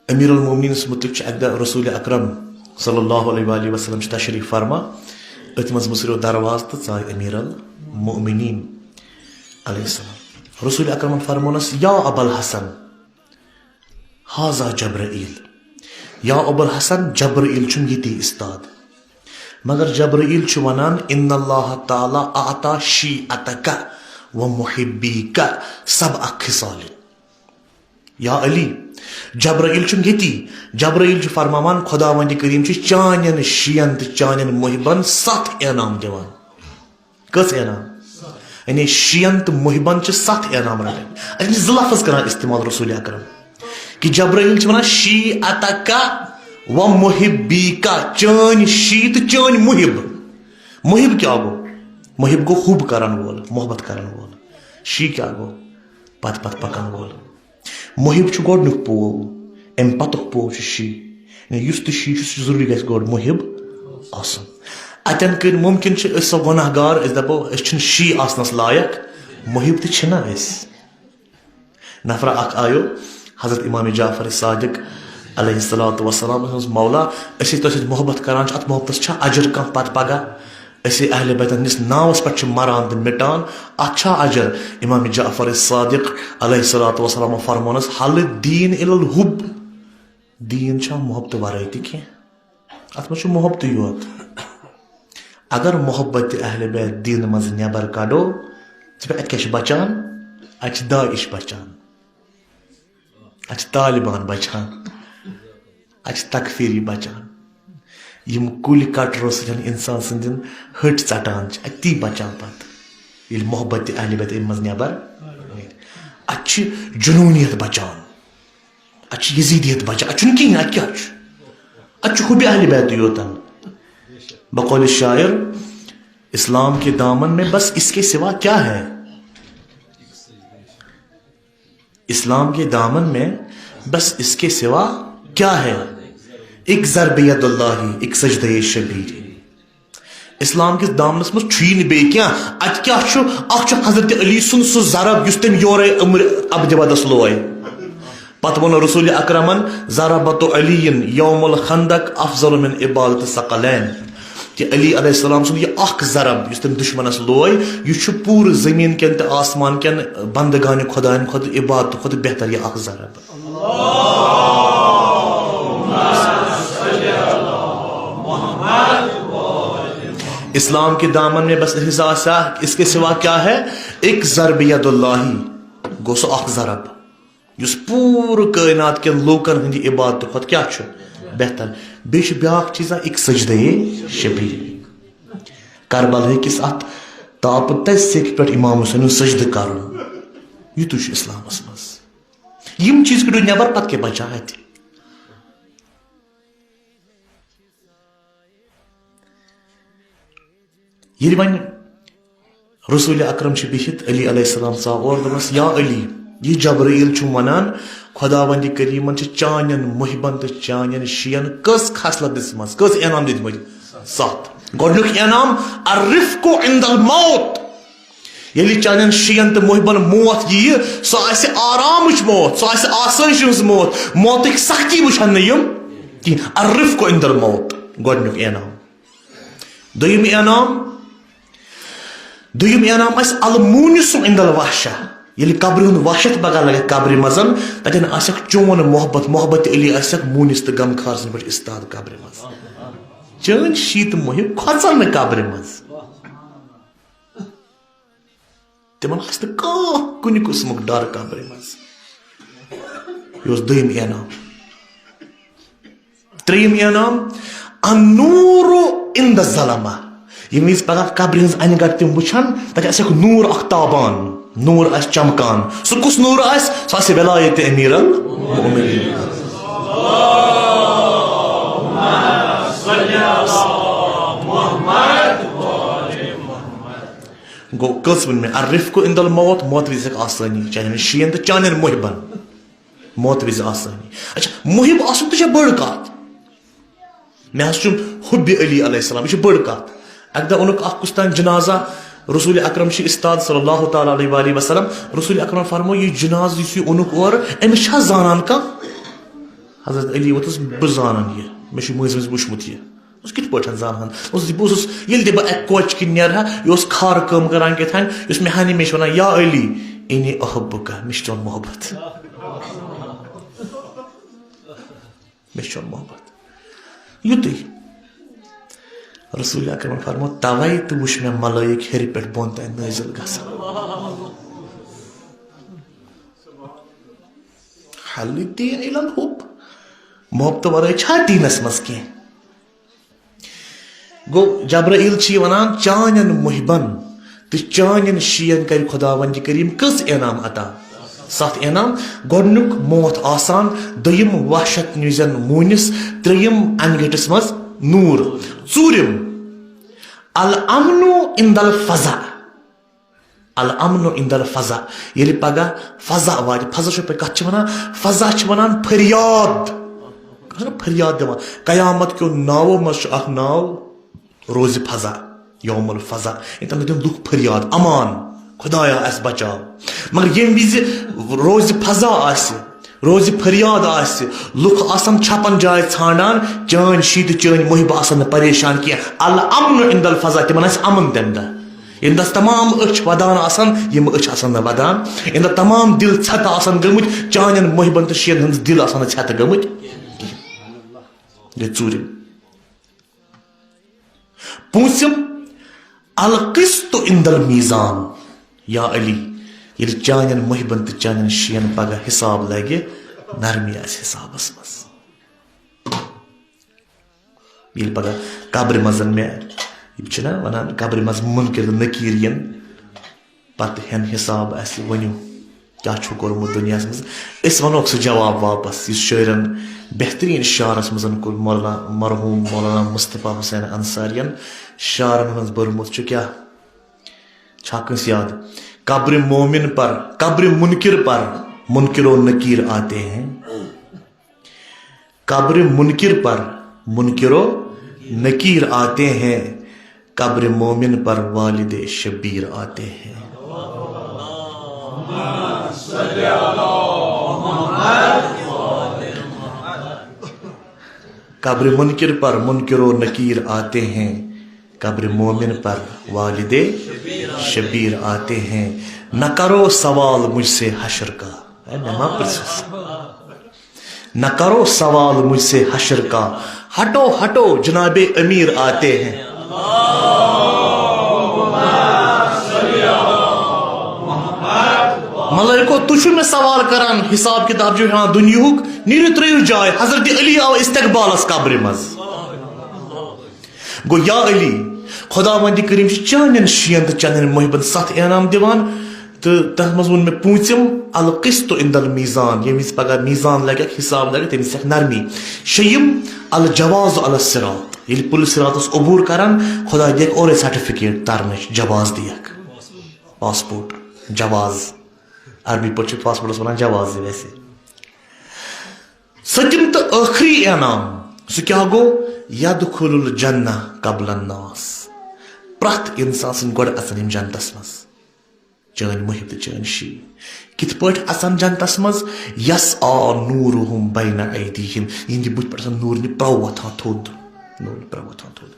امیر المومنین متعلق اکہ دہ رسول اکرم صلی اللہ علیہ وسلم تشریف فرما ات مز مصریو درواز تو ژائے امیر المومنین علیہ السلام. رسول اکرم فرمونس یا ابا الحسن حاذا جبرائیل، یا ابو الحسن جبرائیل چھم یتی استاد، مگر جبرائیل چھ ونان ان اللہ تعالی اعطا شیعتک و محبیک سبع خصال. یا علی جبرائیل چھم یتی، جبرائیل چھ فرماوان خداوند کریم چھ چانین شیعن تو چانین محبن 7 انعام دیوان. کس انعام؟ یعنی شیعن تو محبن چھ 7 انعام رٹان. اچھا زٕ لفظ کران استعمال رسول اکرم کہ جبرائیل چھ ونان شیعتک و محبیک، چان شی تو چان محب. محب کیا گو؟ محب گو خوب کرن وول، محبت کرن وول. شی کیا گو؟ پت پت پکن وول. محب چھ گۄڈنیُک پو، امہِ پتُک پو چھ شی. یُس تہِ شی چھُ سُہ ضروٗری گژھِ گۄڈٕ محب آسُن. اتٮ۪ن کٔرۍ ممکن چھِ أسۍ سۄ گۄناہ گار أسۍ دپو أسۍ چھِنہٕ شی آسنس لایق، محب تہِ چھِنا أسۍ. نفرا اکھ آیو حضرت امام جعفر صادق علیہ الصلوۃ والسلام مولا أسۍ تۄہہِ سۭتۍ محبت کران چھِ، اتھ محبتس چھا اجر کانٛہہ پتہٕ پگہہ؟ أسۍ اہل بیتن ہٕنٛدِس ناوس پٮ۪ٹھ چھِ مران تہٕ مٹان، اتھ چھا اجر؟ امام جعفر صادق علیہ الصلوۃ والسلام فرمونس حل دین الی الحب، دین چھا محبت ورٲے تہِ کینٛہہ؟ اتھ منٛز چھُ محبتٕے یوت. اگر محبت اہل بیت دین منٛز نٮ۪بر کڑو ژٕ اَتہِ کیٛاہ چھِ بچان؟ اتہِ چھِ داعش بچان، اتہِ چھِ طالبان بچان، اتہِ چھِ تکفیری بچان. یم کُلۍ کٹرو سۭتۍ انسان سٕنٛدٮ۪ن ۂٹۍ ژٹان چھِ اتی بچان پتہٕ ییٚلہِ محبت اہل بیت امہِ منٛز نٮ۪بر نیرِ. اتہِ چھِ جنوٗنیت بچان، اتہِ چھِ یزیدیت بچان، اتہِ چھُنہٕ کِہیٖنۍ. اتہِ کیٛاہ چھُ؟ اتہِ چھُ حُبِ اہل بیتٕے یوتن. بقول شاعر اسلام کے دامن میں بس اس کے سوا کیا ہے؟ اسلام کے دامن میں بس اس کے سوا کیا ہے؟ ایک ضرب ید اللہ، ایک سجدہ شبیر. اسلام کس دامنس مز چھُی نہٕ بیٚیہِ کینٛہہ. اتہِ کیٛاہ چھُ؟ اکھ چھُ حضرت علی سُنٛد سُہ ضرب یُس تٔمۍ یورے عمر ابدِوَدس لوے. پتہٕ ووٚن رسول اکرمن ضربت علی یوم الخندق افضل من عبادت ثقلین، کہ علی علیہ السلام سُنٛد یہِ اکھ ضرب یُس تٔمۍ دُشمنس لوے یہِ چھُ پوٗرٕ زٔمیٖن کٮ۪ن تہٕ آسمان کٮ۪ن بندگانہِ خۄدایَن کھۄتہٕ عبادتہٕ کھۄتہٕ بہتر یہِ اکھ ضرب. اسلام کے دامن میں بس احساس ہے، اس کے سوا کیا ہے؟ ایک ضرب ید اللہ، گو سو اخ ضرب یس پورٕ کائنات کٮ۪ن لوٗکن ہٕنٛدِ عبادتہٕ کھۄتہٕ کیٛاہ چھُ بہتر. بیٚیہِ چھُ بیٛاکھ چیٖزا ایک سجدے شبیر. کربلا کِس اتھ تاپہٕ تَتہِ سیٚکہِ پٮ۪ٹھ امام حُسینُن سجدٕ کرُن، یُتُے چھُ اسلامس منٛز. یِم چیٖز کٔڑِو نٮ۪بر پتہٕ کیٛاہ بچان اتہِ؟ ییٚلہِ وۄنۍ رسول اکرم چھِ بِہِتھ علی علیہ السلام ژاو اور دوٚپنس یا علی یہ جبرائیل چھُ ونان خداوند کریمن چھِ چانین محبن تہٕ چانین شیعن کٔژ خصلت دِژمٕژ، کٔژ انعام دِتمٕتۍ؟ 7. گۄڈنیُک انعام الرفق عند الموت. ییٚلہِ چانین شیعن تہٕ محبن موت ییہِ سۄ آسہِ آرامٕچ موت، سۄ آسہِ آسٲیشہِ ہٕنٛز موت، موتٕکۍ سختی وٕچھن نہٕ یِم کینٛہہ. الرفق عند الموت گۄڈنیُک انعام. دوٚیِم انعام آسہِ المونس عند الوحشہ. ییٚلہِ قبرِ ہُنٛد وحشت پگاہ لگہِ قبرِ منٛز تتٮ۪ن آسٮ۪کھ چون محبت علی آسٮ۪کھ مونس تہٕ غمخار سٕنٛدۍ پٲٹھۍ استاد قبرِ منٛز. چٲنۍ شی تہٕ محب کھۄژن نہٕ قبرِ منٛز، تِمن آسہِ نہٕ کانٛہہ کُنہِ قٕسمُک ڈر قبرِ منٛز. یہِ اوس دوٚیِم انعام. ترٛیٚیِم انعام النور عند الظلمہ. ییٚمہِ وِزِ پگاہ قبرِ ہٕنٛز انہِ گٹہِ تِم وٕچھن تتہِ آسٮ۪کھ نوٗر اکھ تابان، نوٗر آسہِ چمکان. سُہ کُس نوٗر آسہِ؟ سُہ آسہِ ولایت امیر المومنین. گوٚو کٔژ ؤنۍ مےٚ؟ الرفق عند الموت، موت وِزِ ہیٚکہِ آسٲنی چانین شیعن تہٕ چانین محبن، موت وِزِ آسٲنی. اچھا محب آسُن تہِ چھےٚ بٔڑ کتھ. مےٚ حظ چھُم حُبِ علی علیہ السلام، یہِ چھِ بٔڑ کتھ. اکہِ دۄہ اوٚنُکھ اکھ کُستان جنازہ رسول اکرم چھِ استاد صلی اللہ تعالیٰ علیہ وآلہ وسلم. رسول اکرم فرمو یہِ جنازٕ یُس یہِ اوٚنُکھ اورٕ أمِس چھا زانان کانٛہہ؟ حضرت علی ووتُس بہٕ زانان یہِ مےٚ چھُ مٔنٛزۍ مٔنٛزۍ وٕچھمُت یہِ اوس کِتھ پٲٹھۍ زانان بہٕ اوسُس ییٚلہِ تہِ بہٕ اَکہِ کوچہِ کِنۍ نیرٕ ہا یہِ اوس کھارٕ کٲم کران کیٛاتھانۍ یُس مےٚ ہمیشہِ وَنان یا علی اِنی احبُکا مےٚ چھُ چون محبت مےٚ چھُ چون محبت یُتُے رسول اکرم فرمو توے تہٕ وٕچھ مےٚ ملٲیِک ہیٚرِ پٮ۪ٹھ بۄن تانۍ نٲزِل گژھان حل الدین الی الحب محبتہٕ ورٲے چھا دیٖنس منٛز کینٛہہ گوٚو جبرائیل چھِ یہِ وَنان چانٮ۪ن محبن تہٕ چانٮ۪ن شِین کرِ خۄداوندِ کریم کٔژ انعام عطا 7 انعام گۄڈنیُک موت آسان دوٚیِم وحشت نِوزٮ۪ن موٗنِس ترٛیٚیِم انہِ گٔٹِس منٛز نوٗر ژوٗرِم الامنو عند الفضا الامنو عند الفضا ییٚلہِ پگہہ فضا واتہِ فضا چھُ کتھ چھِ وَنان فضا چھِ وَنان فریاد فریاد دِوان قیامت کیو ناوو منٛز چھُ اکھ ناو روزِ فضا یوم الفضا ییٚتٮ۪ن دِن لُکھ فریاد امان خۄدایا اَسہِ بچاو مگر ییٚمہِ وِزِ روزِ فضا آسہِ روزِ فریاد آسہِ لُکھ آسن چھپن جاے ژھانڈان چٲنۍ شی تہٕ چٲنۍ محبہٕ آسن نہٕ پریشان کینٛہہ الامن عند الفضا تِمن آسہِ امن تمہِ دۄہ ییٚمہِ دۄہ تمام أچھ ودان آسن یِم أچھ آسن نہٕ ودان ییٚمہِ دۄہ تمام دِل ژھٮ۪تہٕ آسن گٔمٕتۍ چانٮ۪ن محبن تہٕ شین ہٕنٛدۍ دِل آسن نہٕ ژھٮ۪تہٕ گٔمٕتۍ گٔے ژوٗرِم پوٗنٛژِم القسط عند المیٖزان یا علی ییٚلہِ چانٮ۪ن محبن تہٕ چانٮ۪ن شین پگہہ حساب لگہِ نرمی آسہِ حسابس منٛز ییٚلہِ پگہہ قبرِ منٛز مےٚ یِم چھِنہ وَنان قبرِ منٛز مُنکِر تہٕ نٔکیٖر یِن پتہٕ ہٮ۪ن حساب اَسہِ ؤنِو کیٛاہ چھُو کوٚرمُت دُنیاہس منٛز أسۍ وَنوکھ سُہ جواب واپس یُس شٲعرن بہتریٖن شعرس منٛز کوٚر مولانا مرحوٗم مولانا مصطفیٰ حُسین انصارین شعرن منٛز بوٚرمُت چھُ کیٛاہ چھا کٲنٛسہِ یاد قبر مومن پر قبر منکر پر منکر و نکیر آتے ہیں قبر منکر پر منکر و نکیر آتے ہیں قبر مومن پر والد شبیر آتے ہیں قبر منکر پر منکر و نکیر آتے ہیں قبر مومن پر والد شبیر آتے ہیں نہ کرو سوال مجھ سے حشر کا نہ کرو سوال مجھ سے حشر کا ہٹو ہٹو جناب امیر آتے ہیں ملائکو تُہۍ چھِو مےٚ سوال کران حساب کتاب چھُ ہٮ۪وان دُنیہُک نیٖرِو ترٲیِو جاے حضرت علی آو استقبالس قبرِ منٛز گوٚو یا علی خۄداوندِ کریم چھِ چانٮ۪ن شین تہٕ چانٮ۪ن محبن 7 انعام دِوان تہٕ تتھ منٛز ووٚن مےٚ پوٗنٛژِم القسط عند المیٖزان ییٚمہِ وِزِ پگہہ میٖزان لگٮ۪کھ حساب لگہِ تمہِ وِزِ ہٮ۪کہِ نرمی شیٚیِم الجواز علی الصراط ییٚلہِ پُلہِ صراطس عبوٗر کران خۄدا دِیکھ اورے سرٹِفکیٹ ترنٕچ جواز دِیکھ پاسپورٹ جواز عربی پٲٹھۍ چھِ پاسپورٹس ونان جوازٕے ویسے 7م تہٕ ٲخری انعام سُہ کیٛاہ گوٚو یدخل الجنہ قبل الناس پرٛٮ۪تھ انسان سٕنٛدۍ گۄڈٕ اژن یِم جنتس منٛز چٲنۍ محب تہٕ چٲنۍ شی کِتھ پٲٹھۍ اژن جنتس منٛز یس آ نوٗرہم بینہ ایدیہم یِہنٛدِ بٕتھِ پٮ۪ٹھ آسان نوٗرنہِ پرٛو وۄتھان تھوٚد نوٗر پرٛو وۄتھان تھوٚد